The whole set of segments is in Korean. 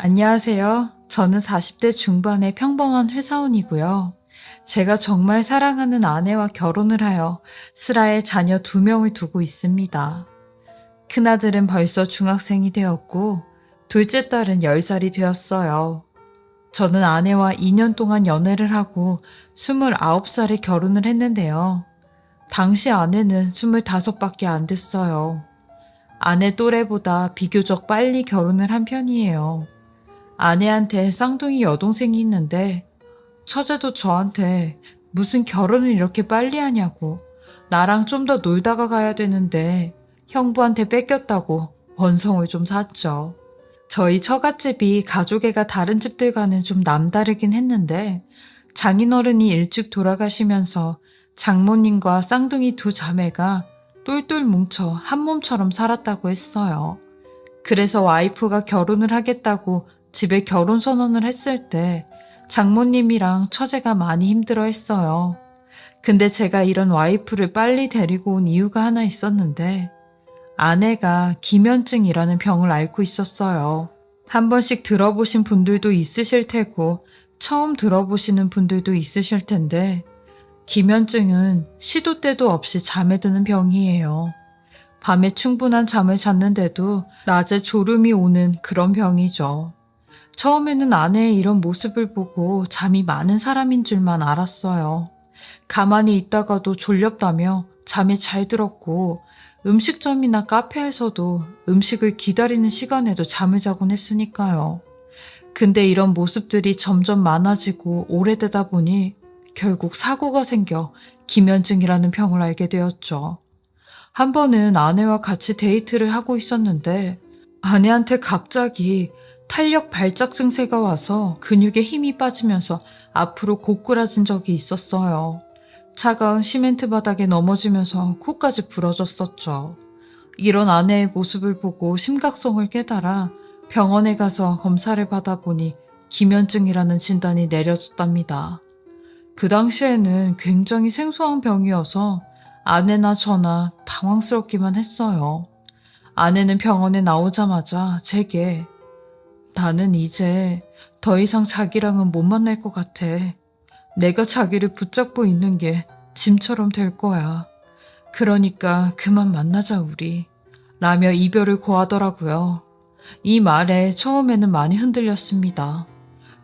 안녕하세요. 저는 40대 중반의 평범한 회사원이고요. 제가 정말 사랑하는 아내와 결혼을 하여 슬하에 자녀 2명을 두고 있습니다. 큰아들은 벌써 중학생이 되었고 둘째 딸은 10살이 되었어요. 저는 아내와 2년 동안 연애를 하고 29살에 결혼을 했는데요. 당시 아내는 25밖에 안 됐어요. 아내 또래보다 비교적 빨리 결혼을 한 편이에요. 아내한테 쌍둥이 여동생이 있는데 처제도 저한테 무슨 결혼을 이렇게 빨리 하냐고, 나랑 좀 더 놀다가 가야 되는데 형부한테 뺏겼다고 원성을 좀 샀죠. 저희 처갓집이 가족애가 다른 집들과는 좀 남다르긴 했는데 장인어른이 일찍 돌아가시면서 장모님과 쌍둥이 2자매가 똘똘 뭉쳐 한 몸처럼 살았다고 했어요. 그래서 와이프가 결혼을 하겠다고 집에 결혼 선언을 했을 때 장모님이랑 처제가 많이 힘들어 했어요. 근데 제가 이런 와이프를 빨리 데리고 온 이유가 하나 있었는데 아내가 기면증이라는 병을 앓고 있었어요. 한 번씩 들어보신 분들도 있으실 테고 처음 들어보시는 분들도 있으실 텐데 기면증은 시도 때도 없이 잠에 드는 병이에요. 밤에 충분한 잠을 잤는데도 낮에 졸음이 오는 그런 병이죠. 처음에는 아내의 이런 모습을 보고 잠이 많은 사람인 줄만 알았어요. 가만히 있다가도 졸렵다며 잠이 잘 들었고 음식점이나 카페에서도 음식을 기다리는 시간에도 잠을 자곤 했으니까요. 근데 이런 모습들이 점점 많아지고 오래되다 보니 결국 사고가 생겨 기면증이라는 병을 앓게 되었죠. 한 번은 아내와 같이 데이트를 하고 있었는데 아내한테 갑자기 탄력 발작 증세가 와서 근육에 힘이 빠지면서 앞으로 고꾸라진 적이 있었어요. 차가운 시멘트 바닥에 넘어지면서 코까지 부러졌었죠. 이런 아내의 모습을 보고 심각성을 깨달아 병원에 가서 검사를 받아보니 기면증이라는 진단이 내려졌답니다. 그 당시에는 굉장히 생소한 병이어서 아내나 저나 당황스럽기만 했어요. 아내는 병원에 나오자마자 제게 나는 이제 더 이상 자기랑은 못 만날 것 같아. 내가 자기를 붙잡고 있는 게 짐처럼 될 거야. 그러니까 그만 만나자 우리. 라며 이별을 고하더라고요. 이 말에 처음에는 많이 흔들렸습니다.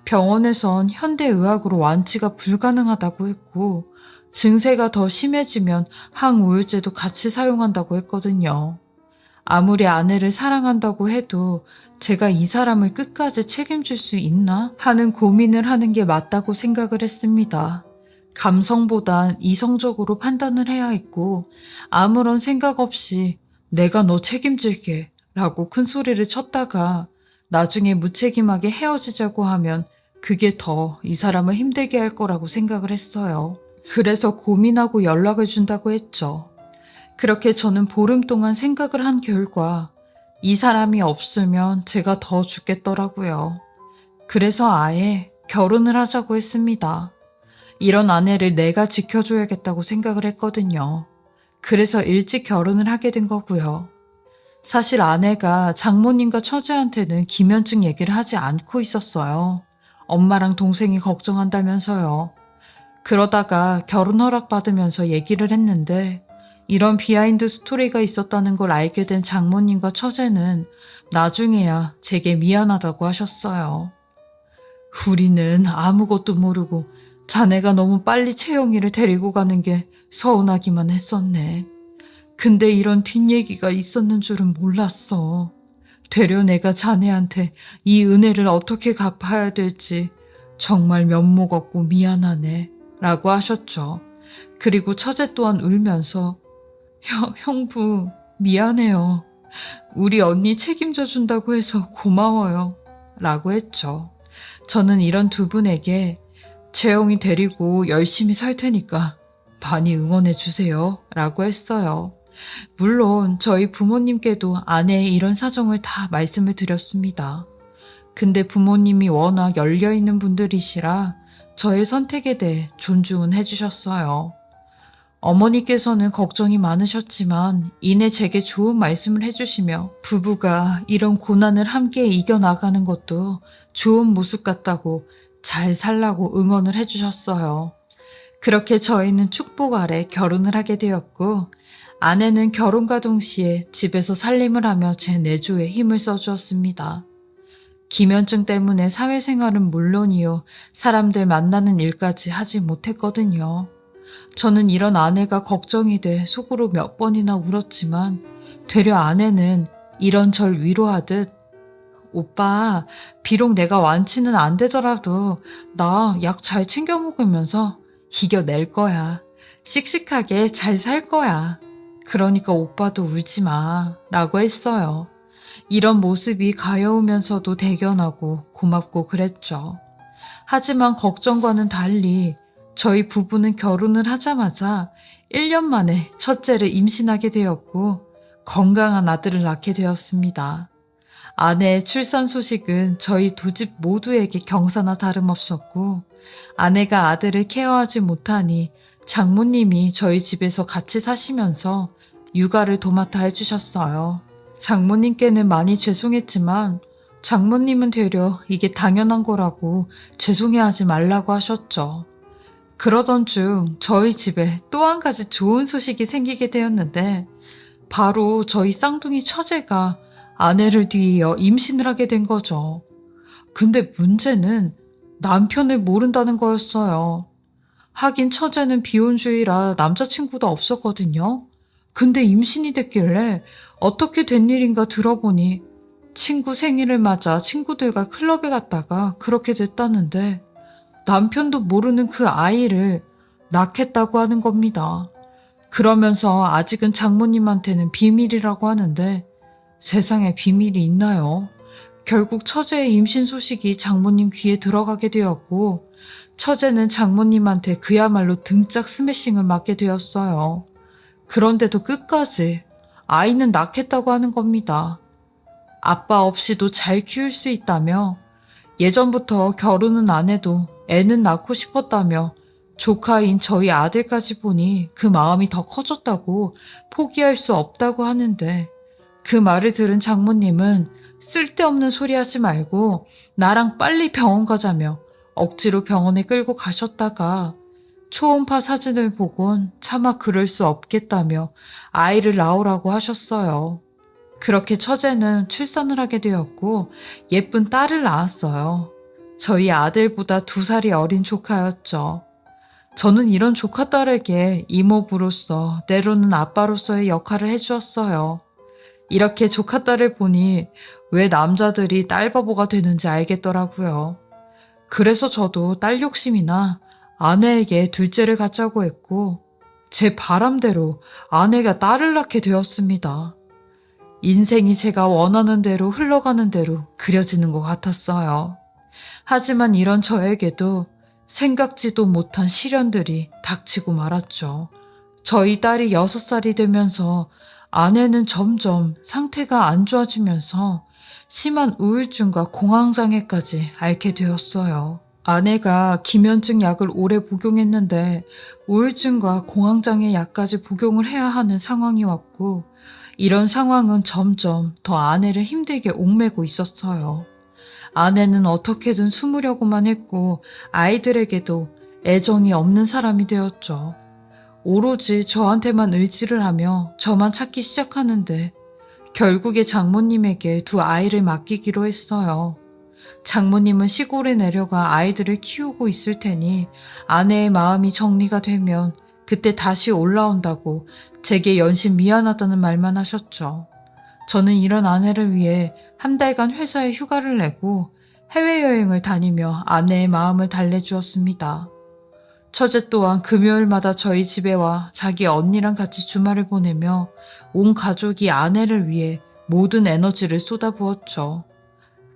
병원에선 현대의학으로 완치가 불가능하다고 했고 증세가 더 심해지면 항우울제도 같이 사용한다고 했거든요. 아무리 아내를 사랑한다고 해도 제가 이 사람을 끝까지 책임질 수 있나 하는 고민을 하는 게 맞다고 생각을 했습니다. 감성보단 이성적으로 판단을 해야 했고 아무런 생각 없이 내가 너 책임질게 라고 큰 소리를 쳤다가 나중에 무책임하게 헤어지자고 하면 그게 더 이 사람을 힘들게 할 거라고 생각을 했어요. 그래서 고민하고 연락을 준다고 했죠. 그렇게 저는 보름 동안 생각을 한 결과 이 사람이 없으면 제가 더 죽겠더라고요. 그래서 아예 결혼을 하자고 했습니다. 이런 아내를 내가 지켜줘야겠다고 생각을 했거든요. 그래서 일찍 결혼을 하게 된 거고요. 사실 아내가 장모님과 처제한테는 기면증 얘기를 하지 않고 있었어요. 엄마랑 동생이 걱정한다면서요. 그러다가 결혼 허락 받으면서 얘기를 했는데 이런 비하인드 스토리가 있었다는 걸 알게 된 장모님과 처제는 나중에야 제게 미안하다고 하셨어요. 우리는 아무것도 모르고 자네가 너무 빨리 채영이를 데리고 가는 게 서운하기만 했었네. 근데 이런 뒷얘기가 있었는 줄은 몰랐어. 되려 내가 자네한테 이 은혜를 어떻게 갚아야 될지 정말 면목 없고 미안하네 라고 하셨죠. 그리고 처제 또한 울면서 형부 미안해요. 우리 언니 책임져 준다고 해서 고마워요 라고 했죠. 저는 이런 두 분에게 재영이 데리고 열심히 살 테니까 많이 응원해 주세요 라고 했어요. 물론 저희 부모님께도 아내의 이런 사정을 다 말씀을 드렸습니다. 근데 부모님이 워낙 열려있는 분들이시라 저의 선택에 대해 존중은 해주셨어요. 어머니께서는 걱정이 많으셨지만 이내 제게 좋은 말씀을 해주시며 부부가 이런 고난을 함께 이겨나가는 것도 좋은 모습 같다고 잘 살라고 응원을 해주셨어요. 그렇게 저희는 축복 아래 결혼을 하게 되었고 아내는 결혼과 동시에 집에서 살림을 하며 제 내조에 힘을 써주었습니다. 기면증 때문에 사회생활은 물론이요, 사람들 만나는 일까지 하지 못했거든요. 저는 이런 아내가 걱정이 돼 속으로 몇 번이나 울었지만 되려 아내는 이런 절 위로하듯 오빠, 비록 내가 완치는 안 되더라도 나 약 잘 챙겨 먹으면서 이겨낼 거야. 씩씩하게 잘 살 거야. 그러니까 오빠도 울지 마. 라고 했어요. 이런 모습이 가여우면서도 대견하고 고맙고 그랬죠. 하지만 걱정과는 달리 저희 부부는 결혼을 하자마자 1년 만에 첫째를 임신하게 되었고 건강한 아들을 낳게 되었습니다. 아내의 출산 소식은 저희 두 집 모두에게 경사나 다름없었고 아내가 아들을 케어하지 못하니 장모님이 저희 집에서 같이 사시면서 육아를 도맡아 해주셨어요. 장모님께는 많이 죄송했지만 장모님은 되려 이게 당연한 거라고 죄송해하지 말라고 하셨죠. 그러던 중 저희 집에 또 한 가지 좋은 소식이 생기게 되었는데 바로 저희 쌍둥이 처제가 아내를 뒤이어 임신을 하게 된 거죠. 근데 문제는 남편을 모른다는 거였어요. 하긴 처제는 비혼주의라 남자친구도 없었거든요. 근데 임신이 됐길래 어떻게 된 일인가 들어보니 친구 생일을 맞아 친구들과 클럽에 갔다가 그렇게 됐다는데 남편도 모르는 그 아이를 낳겠다고 하는 겁니다. 그러면서 아직은 장모님한테는 비밀이라고 하는데 세상에 비밀이 있나요? 결국 처제의 임신 소식이 장모님 귀에 들어가게 되었고 처제는 장모님한테 그야말로 등짝 스매싱을 맞게 되었어요. 그런데도 끝까지 아이는 낳겠다고 하는 겁니다. 아빠 없이도 잘 키울 수 있다며 예전부터 결혼은 안 해도 애는 낳고 싶었다며 조카인 저희 아들까지 보니 그 마음이 더 커졌다고 포기할 수 없다고 하는데 그 말을 들은 장모님은 쓸데없는 소리 하지 말고 나랑 빨리 병원 가자며 억지로 병원에 끌고 가셨다가 초음파 사진을 보곤 차마 그럴 수 없겠다며 아이를 낳으라고 하셨어요. 그렇게 처제는 출산을 하게 되었고 예쁜 딸을 낳았어요. 저희 아들보다 2살이 어린 조카였죠. 저는 이런 조카 딸에게 이모부로서 때로는 아빠로서의 역할을 해주었어요. 이렇게 조카 딸을 보니 왜 남자들이 딸바보가 되는지 알겠더라고요. 그래서 저도 딸 욕심이나 아내에게 둘째를 갖자고 했고 제 바람대로 아내가 딸을 낳게 되었습니다. 인생이 제가 원하는 대로 흘러가는 대로 그려지는 것 같았어요. 하지만 이런 저에게도 생각지도 못한 시련들이 닥치고 말았죠. 저희 딸이 6살이 되면서 아내는 점점 상태가 안 좋아지면서 심한 우울증과 공황장애까지 앓게 되었어요. 아내가 기면증 약을 오래 복용했는데 우울증과 공황장애 약까지 복용을 해야 하는 상황이 왔고 이런 상황은 점점 더 아내를 힘들게 옥매고 있었어요. 아내는 어떻게든 숨으려고만 했고 아이들에게도 애정이 없는 사람이 되었죠. 오로지 저한테만 의지를 하며 저만 찾기 시작하는데 결국에 장모님에게 2 아이를 맡기기로 했어요. 장모님은 시골에 내려가 아이들을 키우고 있을 테니 아내의 마음이 정리가 되면 그때 다시 올라온다고 제게 연신 미안하다는 말만 하셨죠. 저는 이런 아내를 위해 1달간 회사에 휴가를 내고 해외여행을 다니며 아내의 마음을 달래주었습니다. 처제 또한 금요일마다 저희 집에 와 자기 언니랑 같이 주말을 보내며 온 가족이 아내를 위해 모든 에너지를 쏟아부었죠.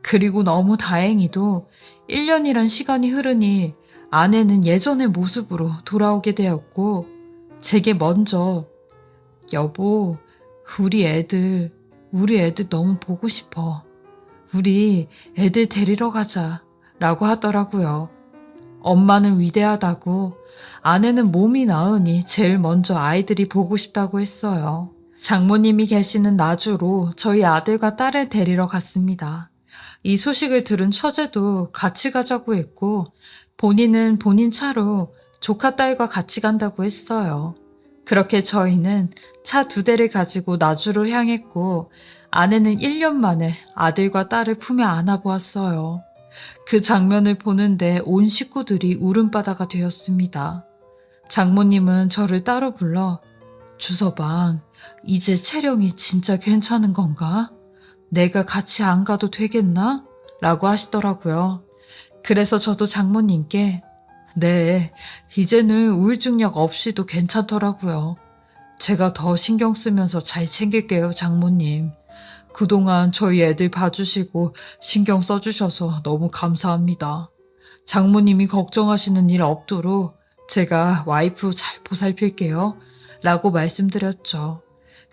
그리고 너무 다행히도 1년이란 시간이 흐르니 아내는 예전의 모습으로 돌아오게 되었고 제게 먼저 여보, 우리 애들 너무 보고 싶어. 우리 애들 데리러 가자 라고 하더라고요. 엄마는 위대하다고, 아내는 몸이 나으니 제일 먼저 아이들이 보고 싶다고 했어요. 장모님이 계시는 나주로 저희 아들과 딸을 데리러 갔습니다. 이 소식을 들은 처제도 같이 가자고 했고, 본인은 본인 차로 조카 딸과 같이 간다고 했어요. 그렇게 저희는 차 2대를 가지고 나주로 향했고, 아내는 1년 만에 아들과 딸을 품에 안아보았어요. 그 장면을 보는데 온 식구들이 울음바다가 되었습니다. 장모님은 저를 따로 불러, 주서방, 이제 채령이 진짜 괜찮은 건가? 내가 같이 안 가도 되겠나? 라고 하시더라고요. 그래서 저도 장모님께, 네, 이제는 우울증약 없이도 괜찮더라고요. 제가 더 신경 쓰면서 잘 챙길게요, 장모님. 그동안 저희 애들 봐주시고 신경 써주셔서 너무 감사합니다. 장모님이 걱정하시는 일 없도록 제가 와이프 잘 보살필게요. 라고 말씀드렸죠.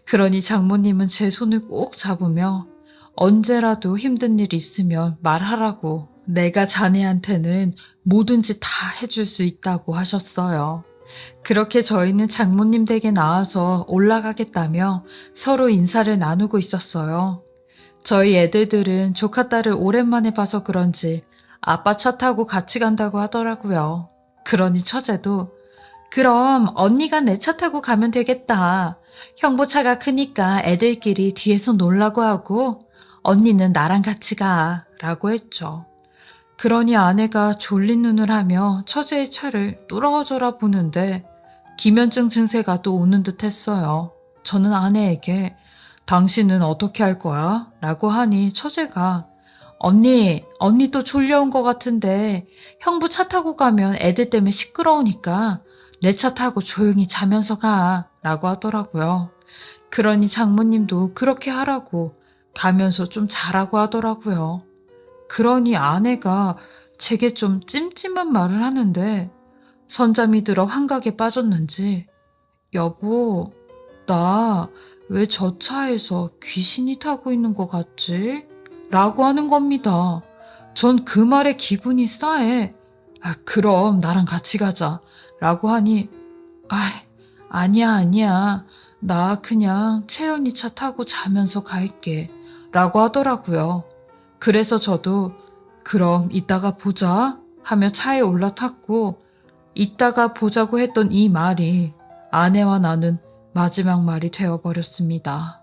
그러니 장모님은 제 손을 꼭 잡으며 언제라도 힘든 일 있으면 말하라고, 내가 자네한테는 뭐든지 다 해줄 수 있다고 하셨어요. 그렇게 저희는 장모님 댁에 나와서 올라가겠다며 서로 인사를 나누고 있었어요. 저희 애들들은 조카 딸을 오랜만에 봐서 그런지 아빠 차 타고 같이 간다고 하더라고요. 그러니 처제도, 그럼 언니가 내 차 타고 가면 되겠다. 형부 차가 크니까 애들끼리 뒤에서 놀라고 하고 언니는 나랑 같이 가 라고 했죠. 그러니 아내가 졸린 눈을 하며 처제의 차를 뚫어져라 보는데 기면증 증세가 또 오는 듯 했어요. 저는 아내에게 당신은 어떻게 할 거야? 라고 하니 처제가 언니 또 졸려온 것 같은데 형부 차 타고 가면 애들 때문에 시끄러우니까 내 차 타고 조용히 자면서 가 라고 하더라고요. 그러니 장모님도 그렇게 하라고 가면서 좀 자라고 하더라고요. 그러니 아내가 제게 좀 찜찜한 말을 하는데 선잠이 들어 환각에 빠졌는지 여보, 나 왜 저 차에서 귀신이 타고 있는 것 같지? 라고 하는 겁니다. 전 그 말에 기분이 싸해. 그럼 나랑 같이 가자. 라고 하니 아니야. 나 그냥 채연이 차 타고 자면서 갈게. 라고 하더라고요. 그래서 저도 그럼 이따가 보자 하며 차에 올라탔고, 이따가 보자고 했던 이 말이 아내와 나는 마지막 말이 되어버렸습니다.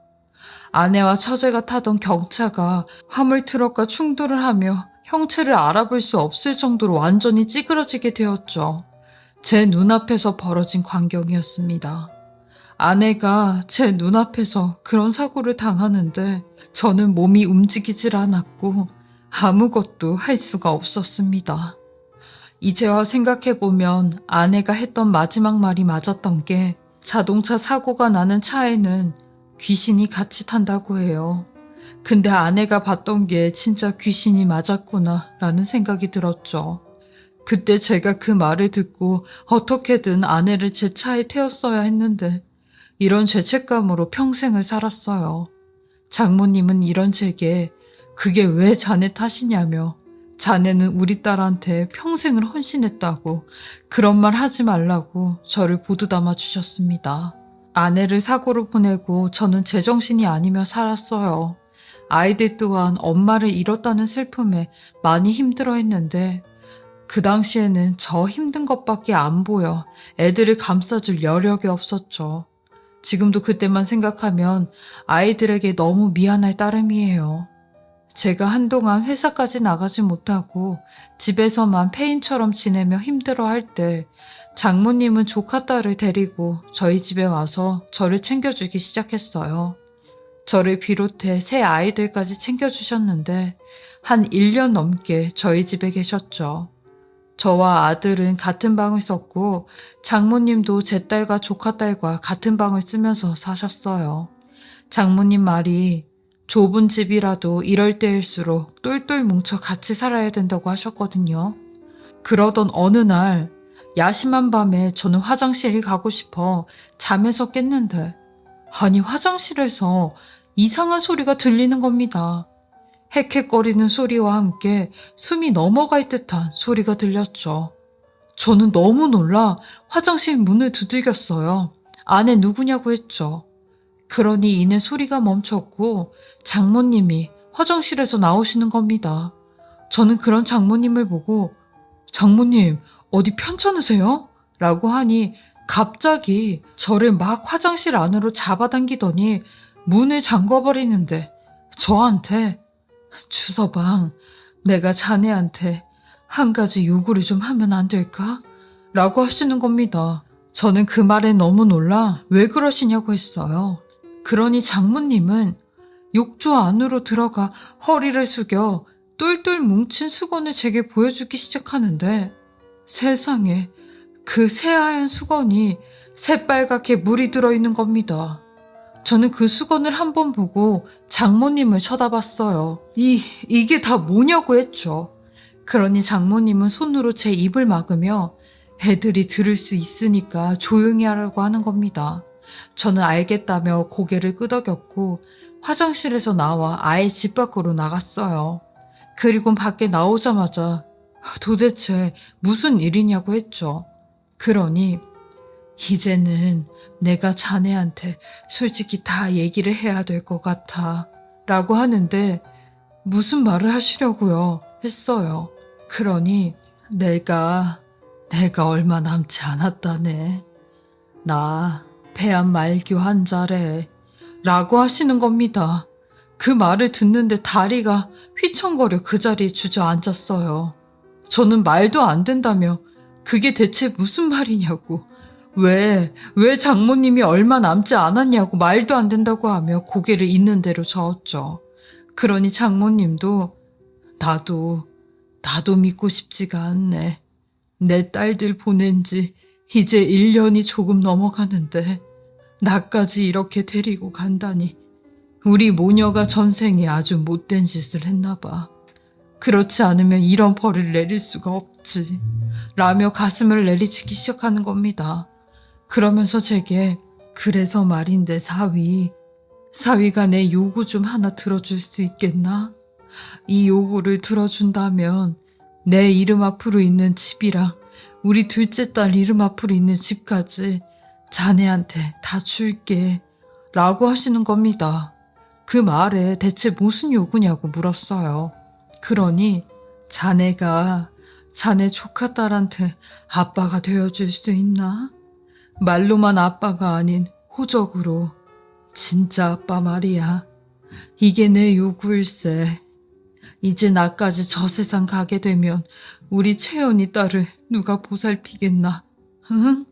아내와 처제가 타던 경차가 화물트럭과 충돌을 하며 형체를 알아볼 수 없을 정도로 완전히 찌그러지게 되었죠. 제 눈앞에서 벌어진 광경이었습니다. 아내가 제 눈앞에서 그런 사고를 당하는데 저는 몸이 움직이질 않았고 아무것도 할 수가 없었습니다. 이제와 생각해보면 아내가 했던 마지막 말이 맞았던 게 자동차 사고가 나는 차에는 귀신이 같이 탄다고 해요. 근데 아내가 봤던 게 진짜 귀신이 맞았구나 라는 생각이 들었죠. 그때 제가 그 말을 듣고 어떻게든 아내를 제 차에 태웠어야 했는데 이런 죄책감으로 평생을 살았어요. 장모님은 이런 제게 그게 왜 자네 탓이냐며 자네는 우리 딸한테 평생을 헌신했다고 그런 말 하지 말라고 저를 보드담아 주셨습니다. 아내를 사고로 보내고 저는 제정신이 아니며 살았어요. 아이들 또한 엄마를 잃었다는 슬픔에 많이 힘들어했는데 그 당시에는 저 힘든 것밖에 안 보여 애들을 감싸줄 여력이 없었죠. 지금도 그때만 생각하면 아이들에게 너무 미안할 따름이에요. 제가 한동안 회사까지 나가지 못하고 집에서만 폐인처럼 지내며 힘들어할 때 장모님은 조카 딸을 데리고 저희 집에 와서 저를 챙겨주기 시작했어요. 저를 비롯해 새 아이들까지 챙겨주셨는데 한 1년 넘게 저희 집에 계셨죠. 저와 아들은 같은 방을 썼고 장모님도 제 딸과 조카 딸과 같은 방을 쓰면서 사셨어요. 장모님 말이 좁은 집이라도 이럴 때일수록 똘똘 뭉쳐 같이 살아야 된다고 하셨거든요. 그러던 어느 날 야심한 밤에 저는 화장실이 가고 싶어 잠에서 깼는데 아니 화장실에서 이상한 소리가 들리는 겁니다. 헥헥거리는 소리와 함께 숨이 넘어갈 듯한 소리가 들렸죠. 저는 너무 놀라 화장실 문을 두들겼어요. 안에 누구냐고 했죠. 그러니 이내 소리가 멈췄고 장모님이 화장실에서 나오시는 겁니다. 저는 그런 장모님을 보고 장모님 어디 편찮으세요? 라고 하니 갑자기 저를 막 화장실 안으로 잡아당기더니 문을 잠궈버리는데 저한테 주서방 내가 자네한테 한 가지 요구를 좀 하면 안 될까? 라고 하시는 겁니다. 저는 그 말에 너무 놀라 왜 그러시냐고 했어요. 그러니 장모님은 욕조 안으로 들어가 허리를 숙여 똘똘 뭉친 수건을 제게 보여주기 시작하는데 세상에 그 새하얀 수건이 새빨갛게 물이 들어있는 겁니다. 저는 그 수건을 한번 보고 장모님을 쳐다봤어요. 이게 다 뭐냐고 했죠. 그러니 장모님은 손으로 제 입을 막으며 애들이 들을 수 있으니까 조용히 하라고 하는 겁니다. 저는 알겠다며 고개를 끄덕였고 화장실에서 나와 아예 집 밖으로 나갔어요. 그리고 밖에 나오자마자 도대체 무슨 일이냐고 했죠. 그러니 이제는 내가 자네한테 솔직히 다 얘기를 해야 될 것 같아 라고 하는데 무슨 말을 하시려고요 했어요. 그러니 내가 얼마 남지 않았다네. 나 폐암 말기 환자래 라고 하시는 겁니다. 그 말을 듣는데 다리가 휘청거려 그 자리에 주저앉았어요. 저는 말도 안 된다며 그게 대체 무슨 말이냐고 왜 장모님이 얼마 남지 않았냐고 말도 안 된다고 하며 고개를 있는 대로 저었죠. 그러니 장모님도 나도 믿고 싶지가 않네. 내 딸들 보낸 지 이제 1년이 조금 넘어가는데 나까지 이렇게 데리고 간다니 우리 모녀가 전생에 아주 못된 짓을 했나 봐. 그렇지 않으면 이런 벌을 내릴 수가 없지 라며 가슴을 내리치기 시작하는 겁니다. 그러면서 제게 그래서 말인데 사위가 내 요구 좀 하나 들어줄 수 있겠나? 이 요구를 들어준다면 내 이름 앞으로 있는 집이랑 우리 둘째 딸 이름 앞으로 있는 집까지 자네한테 다 줄게 라고 하시는 겁니다. 그 말에 대체 무슨 요구냐고 물었어요. 그러니 자네가 자네 조카 딸한테 아빠가 되어줄 수 있나? 말로만 아빠가 아닌 호적으로 진짜 아빠 말이야. 이게 내 요구일세. 이제 나까지 저 세상 가게 되면 우리 채연이 딸을 누가 보살피겠나? 응?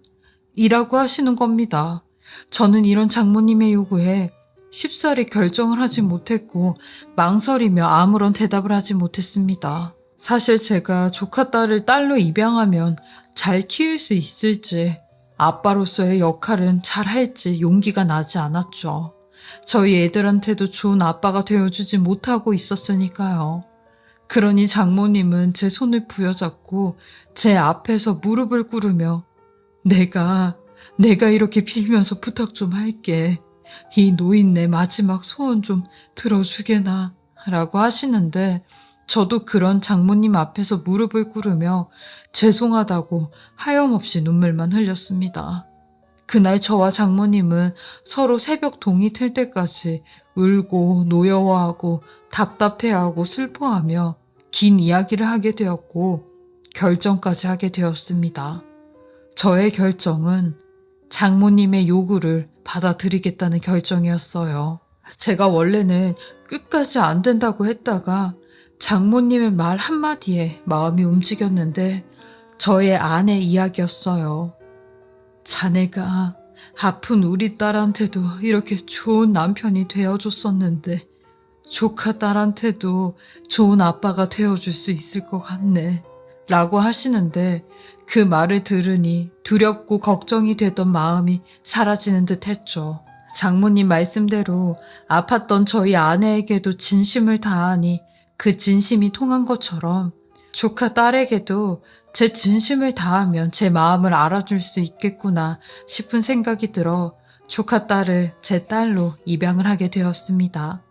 이라고 하시는 겁니다. 저는 이런 장모님의 요구에 쉽사리 결정을 하지 못했고 망설이며 아무런 대답을 하지 못했습니다. 사실 제가 조카 딸을 딸로 입양하면 잘 키울 수 있을지 아빠로서의 역할은 잘 할지 용기가 나지 않았죠. 저희 애들한테도 좋은 아빠가 되어주지 못하고 있었으니까요. 그러니 장모님은 제 손을 부여잡고 제 앞에서 무릎을 꿇으며 내가 이렇게 빌면서 부탁 좀 할게. 이 노인네 마지막 소원 좀 들어주게나 라고 하시는데 저도 그런 장모님 앞에서 무릎을 꿇으며 죄송하다고 하염없이 눈물만 흘렸습니다. 그날 저와 장모님은 서로 새벽 동이 틀 때까지 울고 노여워하고 답답해하고 슬퍼하며 긴 이야기를 하게 되었고 결정까지 하게 되었습니다. 저의 결정은 장모님의 요구를 받아들이겠다는 결정이었어요. 제가 원래는 끝까지 안 된다고 했다가 장모님의 말 한마디에 마음이 움직였는데 저의 아내 이야기였어요. 자네가 아픈 우리 딸한테도 이렇게 좋은 남편이 되어줬었는데 조카 딸한테도 좋은 아빠가 되어줄 수 있을 것 같네 라고 하시는데 그 말을 들으니 두렵고 걱정이 되던 마음이 사라지는 듯 했죠. 장모님 말씀대로 아팠던 저희 아내에게도 진심을 다하니 그 진심이 통한 것처럼 조카 딸에게도 제 진심을 다하면 제 마음을 알아줄 수 있겠구나 싶은 생각이 들어 조카 딸을 제 딸로 입양을 하게 되었습니다.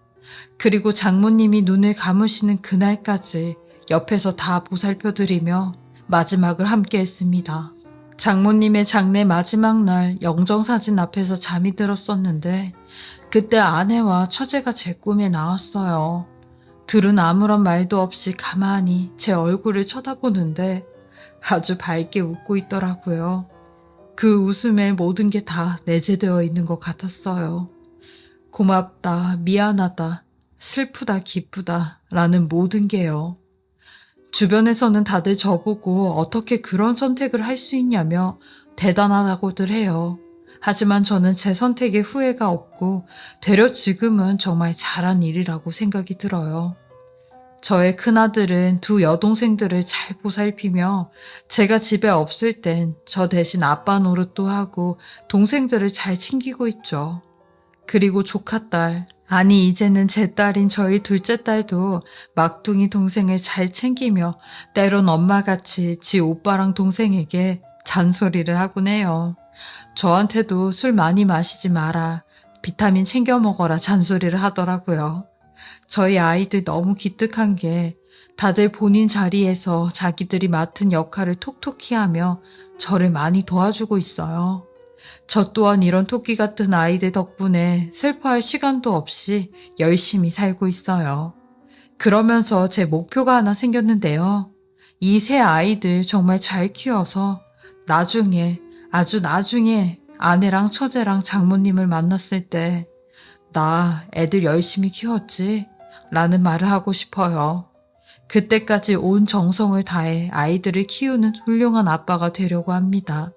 그리고 장모님이 눈을 감으시는 그날까지 옆에서 다 보살펴드리며 마지막을 함께 했습니다. 장모님의 장례 마지막 날 영정사진 앞에서 잠이 들었었는데 그때 아내와 처제가 제 꿈에 나왔어요. 둘은 아무런 말도 없이 가만히 제 얼굴을 쳐다보는데 아주 밝게 웃고 있더라고요. 그 웃음에 모든 게 다 내재되어 있는 것 같았어요. 고맙다, 미안하다, 슬프다, 기쁘다 라는 모든 게요. 주변에서는 다들 저보고 어떻게 그런 선택을 할 수 있냐며 대단하다고들 해요. 하지만 저는 제 선택에 후회가 없고 되려 지금은 정말 잘한 일이라고 생각이 들어요. 저의 큰아들은 두 여동생들을 잘 보살피며 제가 집에 없을 땐 저 대신 아빠 노릇도 하고 동생들을 잘 챙기고 있죠. 그리고 조카딸, 아니 이제는 제 딸인 저희 둘째 딸도 막둥이 동생을 잘 챙기며 때론 엄마같이 지 오빠랑 동생에게 잔소리를 하곤 해요. 저한테도 술 많이 마시지 마라, 비타민 챙겨 먹어라 잔소리를 하더라고요. 저희 아이들 너무 기특한 게 다들 본인 자리에서 자기들이 맡은 역할을 톡톡히 하며 저를 많이 도와주고 있어요. 저 또한 이런 토끼 같은 아이들 덕분에 슬퍼할 시간도 없이 열심히 살고 있어요. 그러면서 제 목표가 하나 생겼는데요. 이 세 아이들 정말 잘 키워서 나중에, 아주 나중에 아내랑 처제랑 장모님을 만났을 때 나 애들 열심히 키웠지? 라는 말을 하고 싶어요. 그때까지 온 정성을 다해 아이들을 키우는 훌륭한 아빠가 되려고 합니다.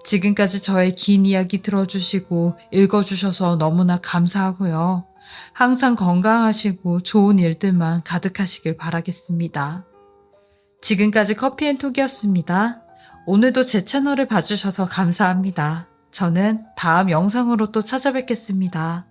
지금까지 저의 긴 이야기 들어주시고 읽어주셔서 너무나 감사하고요. 항상 건강하시고 좋은 일들만 가득하시길 바라겠습니다. 지금까지 커피앤톡이었습니다. 오늘도 제 채널을 봐주셔서 감사합니다. 저는 다음 영상으로 또 찾아뵙겠습니다.